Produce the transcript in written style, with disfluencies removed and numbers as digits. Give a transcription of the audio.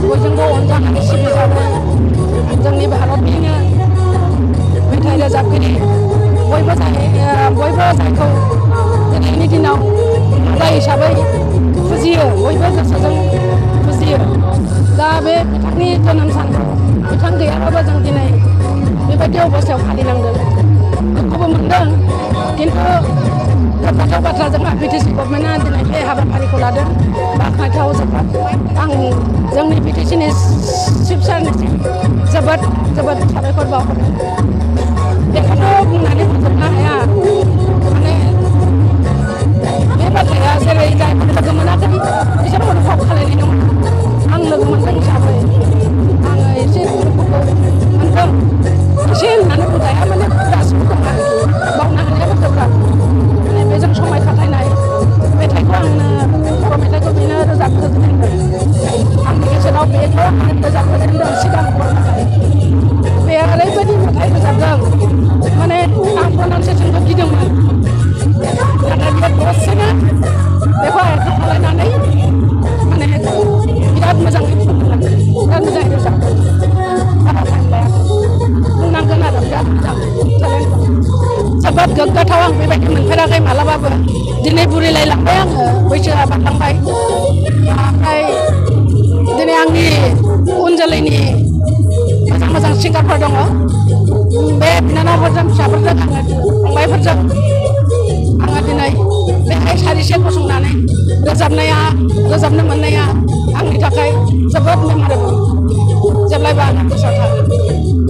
बयजोंबो अनजानानै सिबिजानाय जोंनि भारतनिनो मेथाइ रोजाबगिरि बयबो जायखौ दिनैनि दिनाव राजा हिसाबै फुजियो बयबो गोसोजों फुजियो दा बे बिथांनि जोनोम सानखौ बिथां गैयाबाबो जों दिनै बेबायदि अबस्थायाव फालिनांदों दुखुबो मोनदों खिन्थु गोग्गाथाव बाथ्रा जोंहा बिटिसि गभर्नमेन्टआ दिनै बे हाबाफारिखौ लादों बाख्नायथाव जोबोद आं जोंनि बिटिसिनि चिफ सारनिसिम जोबोद साबायखर बावहरो बेखौनो बुंनानै फोजोबनो हाया माने बे बाथ्राया जेरै जायफोर लोगो मोनाखै बिसोर अनुभब खालायनाय नङा आं लोगो मोनदों हिसाबै आङो एसे दुखुखौ मोनदों एसे होननानै बुंजाया माने गासिबो दं आरोखि बावनो हानायाबो गोब्राब माने बेजों समाय खाथायनाय मेथाइखौ आंनो बर' मेथाइखौ बेनो रोजाबहोजेनदों आंनि गेजेराव बेखौ रोजाबहोजेनदों सिगां बर' मेथाइ बे ओरैबायदि मेथाइ रोजाबदों माने आं प्रनाउन्सियेसनखौ गिदोंमोन नाथाय बियो दसेनो बेखौ आयत्त खालायनानै माने बिराद मोजाङै रोजाबदों बारा टाइम लायाखै बुंनांगोन आरो बिराद मोजां टेलेन्ट जोबोद गोग्गाथाव आं बेबायदि मोनफेराखै मालाबाबो दिनै बुरिलायलांबाय आङो बैसोआ बारलांबाय ओमफ्राय दिनै आंनि उन जोलैनि मोजां सिंगारफोर दङ बे बिनानावफोरजों फिसाफोरजों आङो फंबायफोरजों आङो दिनै बेहाय सारिसे गसंनानै रोजाबनो मोननाया आंनि थाखाय जोबोद मेमरेबल जेब्लायबो आंनि गोसोआव थागोन